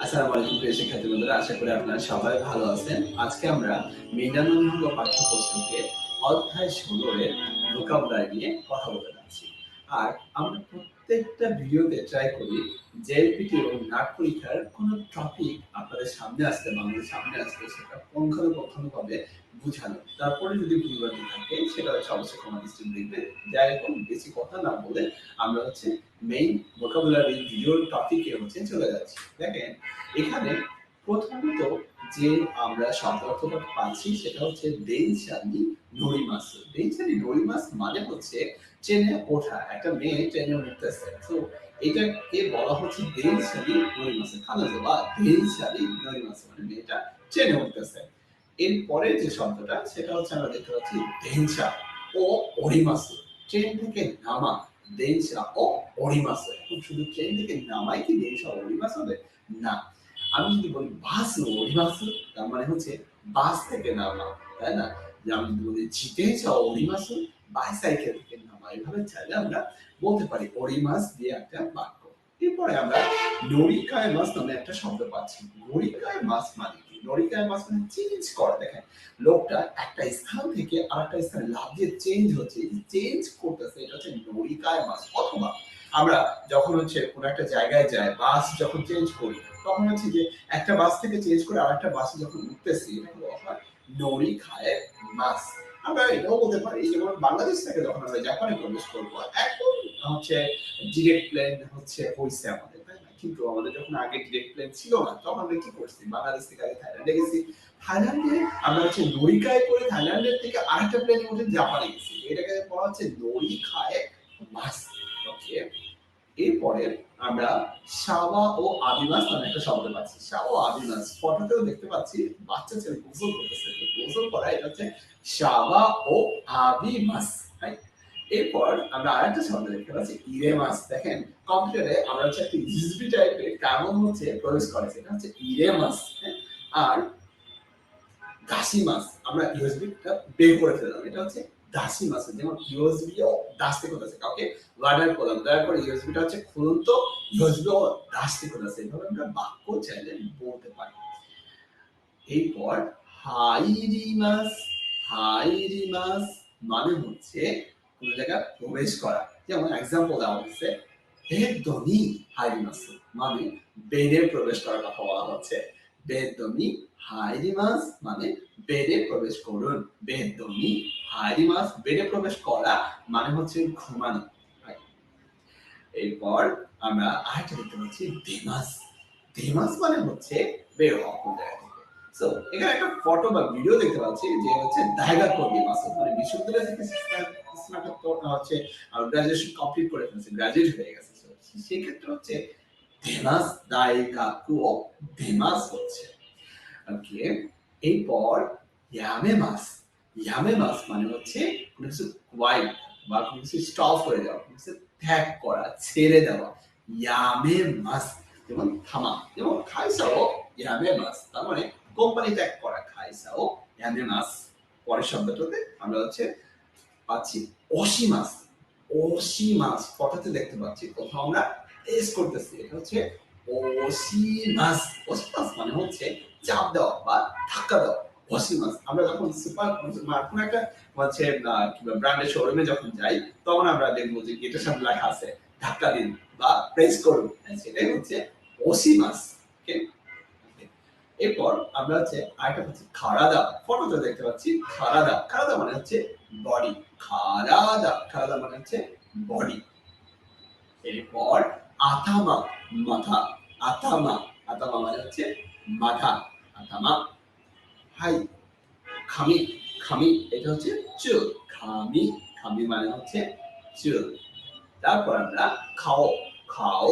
আসসালামু আলাইকুম প্রিয় শিক্ষার্থী বন্ধুরা, আশা করি আপনারা সবাই ভালো আছেন। আজকে আমরা মিনা পাঠ্যপুস্তকের অধ্যায় 16 এর ভোকাবুলারি নিয়ে কথা বলতে যাচ্ছি। আর আমরা প্রত্যেকটা ভিডিওতে ট্রাই করি জেএলপিটি এবং নাট পরীক্ষার কোন টপিক আপনাদের সামনে আসতে বাংলার সামনে আসতে সেটা পুঙ্খানুপুঙ্খভাবে বুঝানো। তারপরে যদি ভুলভ্রান্তি থাকে সেটা অবশ্যই কমেন্ট দৃষ্টিতে দেখবেন। যাই হোক, বেশি কথা না বলে আমরা মেইন ভোকাবুলারি ভিডিওর টপিকে চলে যাচ্ছি। দেখেন, এখানে প্রথমত যে আমরা শব্দ অর্থটা পাচ্ছি সেটা হচ্ছে দেইশানি নরিমাস। দেইশানি নরিমাস মানে হচ্ছে ট্রেনে ওঠা। একটা মেয়ে ট্রেনে উঠতেছে, তো এটাকে বলা হচ্ছে দেইশানি নরিমাস। খানাজো বা দেইশানি নরিমাস মানে মেয়েটা ট্রেনে উঠতেছে। এরপরে যে শব্দটা সেটা হচ্ছে আমরা দেখতে পাচ্ছি দেনশা ও ওরিমাসু। ট্রেন থেকে নামা দেনশা ও ওরিমাসু। এখন শুধু ট্রেন থেকে নামাই কি দেনশা ও ওরিমাস হবে? না। আমি যদি বলি বাস ও ওরিমাসু, তার মানে হচ্ছে বাস থেকে নামা, তাই না? যে আমি যদি বলি জিতেনশা ও ওরিমাসু, বাইসাইকেল থেকে নামা। এভাবে চাইলে আমরা বলতে পারি ওরিমাস দিয়ে একটা বাক্য। এরপরে আমরা নরিকায় মাস নামে একটা শব্দ পাচ্ছি। নরিকায় মাস মানে কি? নরিকায় মাস মানে চেঞ্জ করা। দেখেন, লোকটা একটা স্থান থেকে আরেকটা স্থানে লাফ দিয়ে চেঞ্জ হচ্ছে, এই চেঞ্জ করতেছে, এটা হচ্ছে নরিকায় মাস। অথবা আমরা যখন কোনো একটা জায়গায় যাই, বাস যখন চেঞ্জ করি, তখন যে একটা বাস থেকে চেঞ্জ করে আরেকটা বাসে যখন উঠতেছি, এটা বলা হয় নরিকায় মাস। আমরা এটাও বলতে পারি যেমন বাংলাদেশ থেকে যখন আমরা জাপানে প্রবেশ করবো, এখন ডিরেক্ট প্লেন হয়েছে আমাদের, তাই না? কিন্তু আমাদের যখন আগে ডিরেক্ট প্লেন ছিল না, তখন আমরা কি করছি? বাংলাদেশ থেকে আগে থাইল্যান্ডে গেছি, থাইল্যান্ডে আমরা নরিকায় করে থাইল্যান্ডের থেকে আরেকটা প্লেনে উঠে জাপানে গেছি। এটাকে বলা হচ্ছে নরিকায় মাস। ওকে, এরপরে আমরা সাওয়া ও আবিমাস নামে একটা শব্দ পাচ্ছি। সাওয়া ও আবিমাস ফটোতেও দেখতে পাচ্ছি, বাচ্চা ছেলে গোসল করতেছে। গোসল করা, এটা হচ্ছে সাওয়া ও আবিমাস। এরপর আমরা আরেকটা শব্দ দেখতে পাচ্ছি ইরেমাস। দেখেন, কম্পিউটারে আমরা একটা ইউএসবি টাইপের কেমন প্রবেশ করেছে, এটা হচ্ছে ইরেমাস। আর দাসি মাস, আমরা ইউএসবিটা বের করে ফেললাম, এটা হচ্ছে দাসি মাস। যেমন ইউএসবি ও দাসতে করতেছে, কাউকে অর্ডার করলাম, তারপর ইউএসবিটা খুলুন তো, ইউএসবি ও দাসতে করতেছে। এইভাবে আমরা বাক্য চাইলে বলতে পারি। এরপর হাইরিমাস। হাইরিমাস মানে হচ্ছে কোন জায়গায় প্রবেশ করা। যেমন এক্সাম্পল দেওয়া হচ্ছে বেদনি হাইরিমাস, মানে বেডে প্রবেশ করার কথা বলা হচ্ছে। বেদনি হাইরিমাস মানে বেডে প্রবেশ করুন। বেদনি হাইরিমাস, বেডে প্রবেশ করা মানে হচ্ছে ঘুমানো। এরপর আমরা আরেকটা দেখতে পাচ্ছি দেমাস। দেমাস মানে হচ্ছে বের হওয়া কোন জায়গা থেকে। সো এখানে একটা ফটো বা ভিডিও দেখতে পাচ্ছি যে দায়গা কবি মাস, মানে বিশ্ববিদ্যালয় থেকে স্নাতক গ্রাজুয়েশন কমপ্লিট করে ফেলেছে, গ্রাজুয়েট হয়ে গেছে। সেই ক্ষেত্রে দেমাস, দায়গা কো দেমাস হচ্ছে। ওকে, এরপর ইয়ামেমাস। ইয়ামেমাস মানে হচ্ছে কোনো কিছু কোয়াইট বা কোনো কিছু স্টপ হয়ে যাওয়া, কোনো কিছু ত্যাগ করা, ছেড়ে দেওয়া। ইয়ামেমাস যেমন থামা, যেমন খাইসাও ইয়ামেমাস, তার মানে কোম্পানি ত্যাগ করা। খাইসাও ইয়ামেমাস। পরের শব্দটাতে আমরা পাচ্ছি অসীমাস। অসীমাস ফটোতে দেখতে পাচ্ছি, কোথাও আমরা এস করতেছি, এটা হচ্ছে অসীমাস। অসীমাস মানে হচ্ছে চাপ দেওয়া বা ধাক্কা দেওয়া। অসীমাস আমরা যখন সুপার কোন একটা ব্র্যান্ডের শোরুমে যখন যাই, তখন আমরা দেখবো যে গেটের সামনে লেখা আছে ধাক্কা দিন বা প্রেস করুন, সেটাই হচ্ছে অসীমাস। ওকে, এরপর আমরা আরেকটা পাচ্ছি খারাদা। ফটোতে দেখতে পাচ্ছি খারাদা। খারাদা মানে হচ্ছে বডি। খারাদা, খারাদা মানে হচ্ছে বডি। এরপর আতামা, মাথা। আতামা, আতামা মানে হচ্ছে মাথা। আতামা। হাই খামি, খামি এটা হচ্ছে চুল। খামি, খামি মানে হচ্ছে চুল। তারপর আমরা খাও। খাও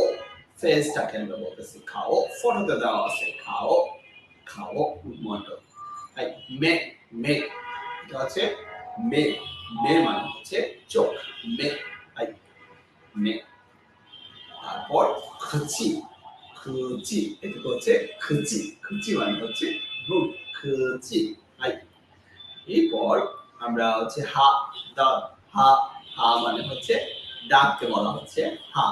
ফেসটাকে আমরা বলতেছি খাও, ফটোতে দেওয়া আছে খাও। খাও মুখমণ্ডল। মে, মে এটা হচ্ছে মে। মে মানে হচ্ছে চোখ। মে, মে। তারপর খুচি। খুচি এটা হচ্ছে খুচি। খুচি মানে হচ্ছে মুখ। খুচি। এরপর আমরা হা, দাঁত। হা, হা মানে হচ্ছে ডাককে বলা হচ্ছে হা।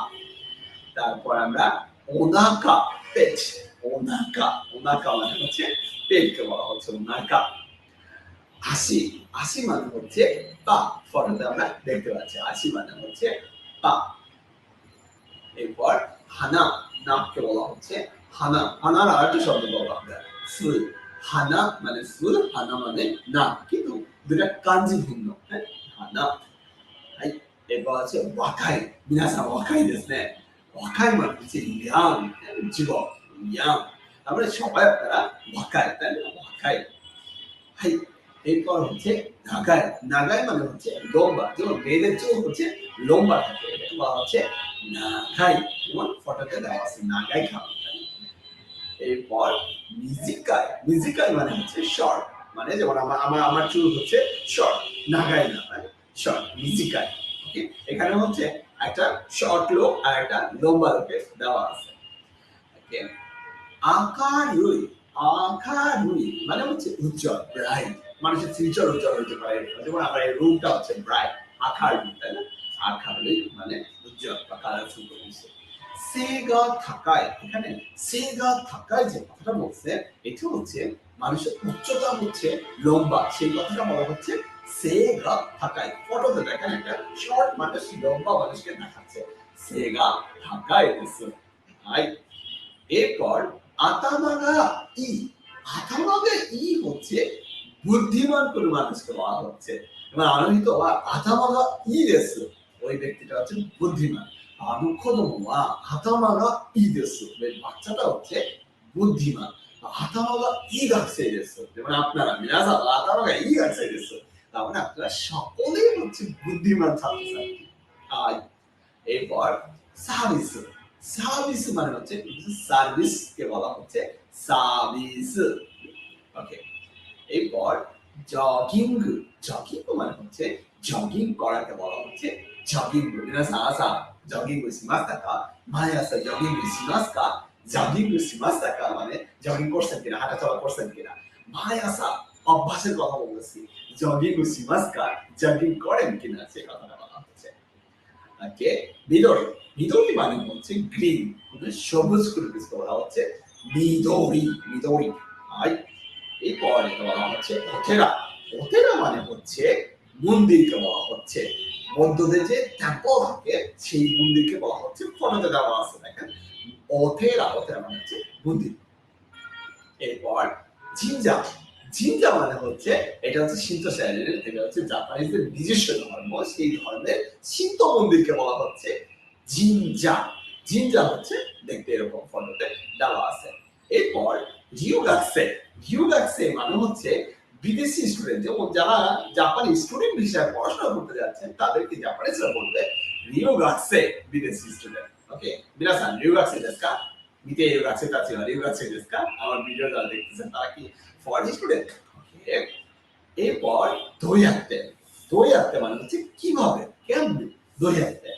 তারপর আমরা ওনাকা, পেট। ওনাকা, ওনাকা মানে হচ্ছে পেটকে বলা হচ্ছে ওনাকা। আশি, আশি মানে হচ্ছে পা। ফটোতে আমরা দেখতে পাচ্ছি আশি মানে হচ্ছে পা। এরপর হানা, নাককে বলা হচ্ছে হানা। হানার আরেকটা শব্দ বলবো আমরা, ফুল। হানা মানে ফুল, হানা মানে নাক, কিন্তু দুটা কাঞ্জি ভিন্ন। হ্যাঁ, হানা। এরপর আছে ওয়াকাই। মিনাসান ওয়াকাই দেশেね。ওয়াকাই মানে হচ্ছে ইয়াং, যুবক, ইয়াং। আমরা সবাই আপনারা ওয়াকাই, তাই না? ওয়াকাই। হাই, এরপর হচ্ছে নাগাই। নাগাই মানে হচ্ছে লম্বা, যেমন মেয়েদের চুল হচ্ছে লম্বা থাকে, এটাকে বলা হচ্ছে নাগাই। যেমন ফটোতে দেওয়া আছে নাগাই খাওয়া। এরপর মিজিকাই, মিজিকাই মানে হচ্ছে শর্ট, মানে যেমন আমার আমার আমার চুল হচ্ছে শর্ট, নাগাই না, শর্ট, মিজিকাই। ওকে, এখানে হচ্ছে একটা শর্ট লোক আর একটা লম্বা লোকের দেওয়া আছে। ওকে, আকারুই, আকারুই মানে হচ্ছে উজ্জ্বল, ব্রাইট, মানুষের ফিউচার উজ্জ্বল হতে পারে, যেমন আমার এই রুমটা হচ্ছে ব্রাইট, আকারুই, তাই না? আকারুই মানে উজ্জ্বল বা কালারফুল বলছে। সেগা থাকায়, এখানে সেগা থাকায় যে কথাটা বলছে, এটা হচ্ছে মানুষের উচ্চতা হচ্ছে লম্বা, সেই কথাটা বলা হচ্ছে সেগা থাকায়। ফটোতে দেখেন একটা শর্ট মানুষ লম্বা মানুষকে দেখাচ্ছে, সেগা থাকায় দেশে। হাই, এরপর আতামাগা ই, আতামাগা ই হচ্ছে বুদ্ধিমান কোন মানুষকে বলা হচ্ছে, এবং আনন্দিত আতামাগা ই দেশে, ওই ব্যক্তিটা হচ্ছে বুদ্ধিমান। আনুখদমা আতামাগা ই দেশে, ওই বাচ্চাটা হচ্ছে বুদ্ধিমান। আতামাগা ই গাছে দেশে, যেমন আপনারা মিনাসা আতামাগা ই গাছে দেশে, তার মানে আপনারা সকলেই হচ্ছে বুদ্ধিমান ছাত্রছাত্রী। আর এরপর সার্ভিস, সার্ভিস মানে হচ্ছে সার্ভিস কে বলা হচ্ছে সার্ভিস। ওকে, এরপর জগিং, জগিং মানে হচ্ছে জগিং করাকে বলা হচ্ছে জগিং। মিনাসান আসা জগিং শিমাস্তা কা, মায়ে আসা জগিং শিমাস্তা কা, জগিং শিমাস্তা কা মানে জগিং করছেন কিনা, হাঁটাচলা করছেন কিনা। মায়ে আসা অভ্যাসের কথা বলতেছি, জগিং শিমাস্তা কা, জগিং করেন কিনা সে কথাটা বলা হচ্ছে। ওকে, মিদরি, মিদরি মানে হচ্ছে গ্রিন, সবুজ করে কিছু বলা হচ্ছে মিদরি, মিদরি। আর এরপর এটা বলা হচ্ছে ওতেরা, ওতেরা মানে হচ্ছে মন্দিরকে বলা হচ্ছে, বৌদ্ধদের যে টেম্পল থাকে সেই মন্দিরকে বলা হচ্ছে, ফটোতে দেওয়া আছে দেখেন ওতেরা, ওতেরা মানে হচ্ছে মন্দির। এরপর জিনজা, জিনজা মানে হচ্ছে এটা হচ্ছে শিন্তো শৈলীর, এটা হচ্ছে জাপানিজদের নিজস্ব ধর্ম, সেই ধর্মের শিন্তো মন্দিরকে বলা হচ্ছে জিনজা। জিনজা হচ্ছে দেখতে এরকম ফটোতে দেওয়া আছে। এরপর রিউগাক্সে, রিউগাক্সে মানে হচ্ছে বিদেশি স্টুডেন্ট, যেমন যারা জাপানি স্টুডেন্ট হিসেবে পড়াশোনা করতে যাচ্ছেন তাদেরকে জাপানিজরা বলবে রিউগাক্সে, বিদেশি স্টুডেন্ট। ওকে, মিনাসান রিউগাক্সে দেশু কা, মিতে রিউগাক্সে তাচি ওয়া রিউগাক্সে দেশু কা, আমার ভিডিও যারা দেখতেছেন তারা কি ফরেন স্টুডেন্ট? ওকে, এরপর দোয়াতে, দোয়াতে মানে হচ্ছে কিভাবে, কেমনে, দোয়াতে,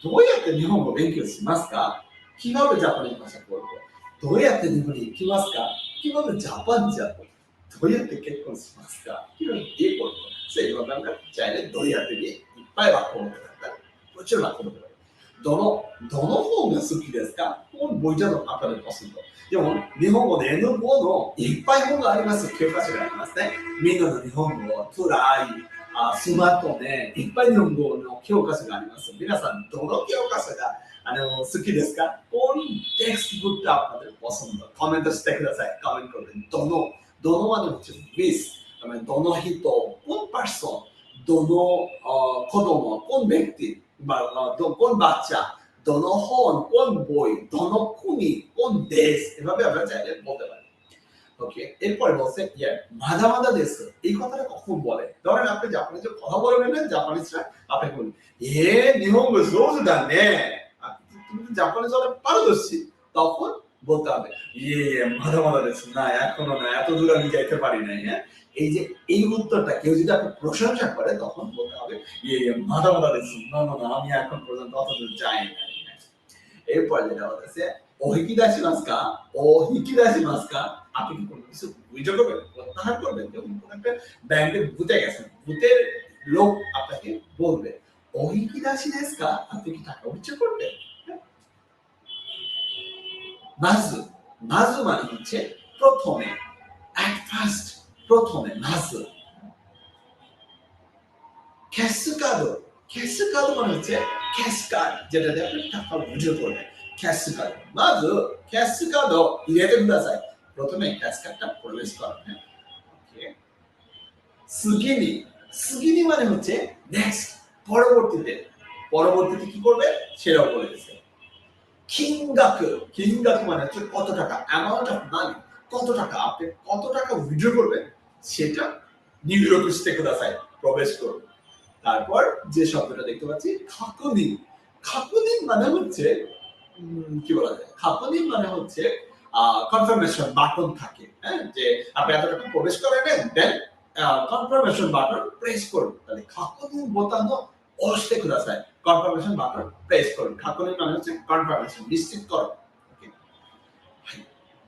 দোয়াতে নিহঙ্গ বেঙ্কিও শিমাসু কা, কিভাবে জাপানি ভাষা পড়বো, দোয়াতে নিহঙ্গ ইকিমাসু কা, কিভাবে জাপান যাব, দোয়াতে কেক্কন শিমাসু কা, কিভাবে বিয়ে করবো। সেইভাবে আমরা চাইলে দোয়াতে দিয়ে ইপ্পাই বাক্য বলতে পারতাম, প্রচুর বাক্য বলতে পারি। দোনো, দোনো হোগা সুকি দেশু কা, কোন বইটা আপনাদের পছন্দ। যেমন নিহঙ্গで N 語のいっぱい本があります、教科書がありますね。みんなの日本語、トライ、スマートね、いっぱい日本語の教科書があります。皆さん、どの教科書が好きですか？কোন টেক্সট বুকটা আপনাদের পছন্দ? কমেন্টしてください。কমেন্ট করবেন। দোনো, দোনো মানে হচ্ছে উইস, মানে দোনো হিত, কোন পারসন, দোনো কদম, কোন ব্যক্তি বা কোন বাচ্চা, দনহন কোন বই, দনকুনি কোন দেশ, এভাবে আমরা চাইলে বলতে পারি। ওকে, এরপরে বলছে মাদা মাদা দেশ, এই কথাটা কখন বলে? ধরেন আপনি জাপানিজে কথা বলবেন না, জাপানিজরা আপনাকে বলবে নিহঙ্গ জোজ দা নে, তুমি জাপানিজ অনেক পারদর্শী, তখন বলতে হবে মাদা মাদা দেশ, না এখনো না, এত দূর আমি যাইতে পারি নাই। হ্যাঁ, এই যে এই উত্তরটা কেউ যদি আপনি প্রশংসা করে তখন বলতে হবে মাদা মাদা দেশ, না না না, আমি এখন পর্যন্ত অত দূর যাই না। এরপর যেটা হচ্ছে ওহিকিদাসিমাসকা, ওহিকিদাসিমাসকা, আপনি কি কোনো কিছু উইথড্র করবেন, প্রত্যাহার করবেন, যেমন কোন একটা ব্যাংকে ভূতে গেছেন, ভূতের লোক আপনাকে বলবে ওহিকিদাসিমাসকা, আপনি কি টাকা উইথড্র করবেন? মাজু, মাজু মানে হচ্ছে প্রথমে, at first, প্রথমে মাজু। ক্যাসকাদো, ক্যাসকাদো মানে হচ্ছে ক্যাসকাড, যেটা দিয়ে আপনি টাকা উইথড্র করবেন। ক্যাসকাদো মাজু ক্যাসকাদো ইরেতে কুদাসাই, প্রথমে ক্যাসকাডটা প্রবেশ করবেন। ওকে। সুগিনি, সুগিনি মানে হচ্ছে নেক্সট, পরবর্তীতে, পরবর্তীতে কি করবে সেটাও বলে দিয়েছে। কিংগাকু, কিংগাকু মানে হচ্ছে কত টাকা, অ্যামাউন্ট অফ মানি, কত টাকা, আপনি কত টাকা উইথড্র করবেন সেটা নিউইয়র্কুশিতে কুদাসাই, প্রবেশ করুন। তারপর যে শব্দটা দেখতে পাচ্ছি খাকুনি, খাকুনি মানে হচ্ছে কি বলা যায়, খাকুনি মানে হচ্ছে কনফার্মেশন বাটন থাকে, হ্যাঁ, যে আপনি এত টাকা প্রবেশ করাবেন, দেন কনফার্মেশন বাটন প্রেস করুন, তাহলে খাকুনি বোতাম অবশ্যই কুদাসাই, কনফার্মেশন বাটন প্রেস করুন। খাকুনি মানে হচ্ছে কনফার্মেশন, নিশ্চিত করো। ওকে।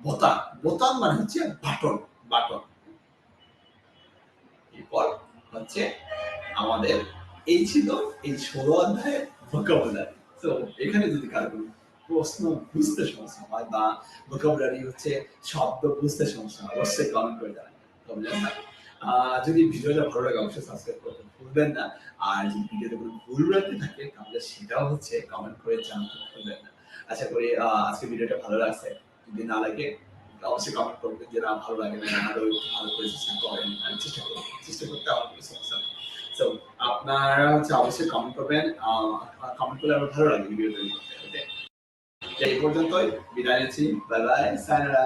বোতাম, বোতাম মানে হচ্ছে বাটন, বাটন। এরপর হচ্ছে আমাদের এই ছিল এই ১৬ অধ্যায়ের ভোকাবুলারি। তো এখানে যদি কারো কোনো প্রশ্ন বুঝতে সমস্যা হয় বা ভোকাবুলারি হচ্ছে শব্দ বুঝতে সমস্যা হয়, অবশ্যই কমেন্ট করে জানাবেন। যদি ভিডিওটা ভালো লাগে অবশ্যই সাবস্ক্রাইব করতে ভুলবেন না। আর যদি ভিডিওতে কোনো ভুল ভ্রান্তি থাকে তাহলে সেটাও হচ্ছে কমেন্ট করে জানাতে ভুলবেন না। আশা করি আজকে ভিডিওটা ভালো লাগছে। যদি না লাগে অবশ্যই কমেন্ট করবেন যে না ভালো লাগে না, আরো একটু ভালো করে চেষ্টা করেন। আমি চেষ্টা করব। চেষ্টা করতে আমার কোনো সমস্যা নেই। সো আপনারা হচ্ছে অবশ্যই কমেন্ট করবেন। কমেন্ট করলে আমার ভালো লাগে ভিডিও তৈরি করতে। ওকে? এই পর্যন্তই বিদায় নিচ্ছি। Bye bye. সায়নারা।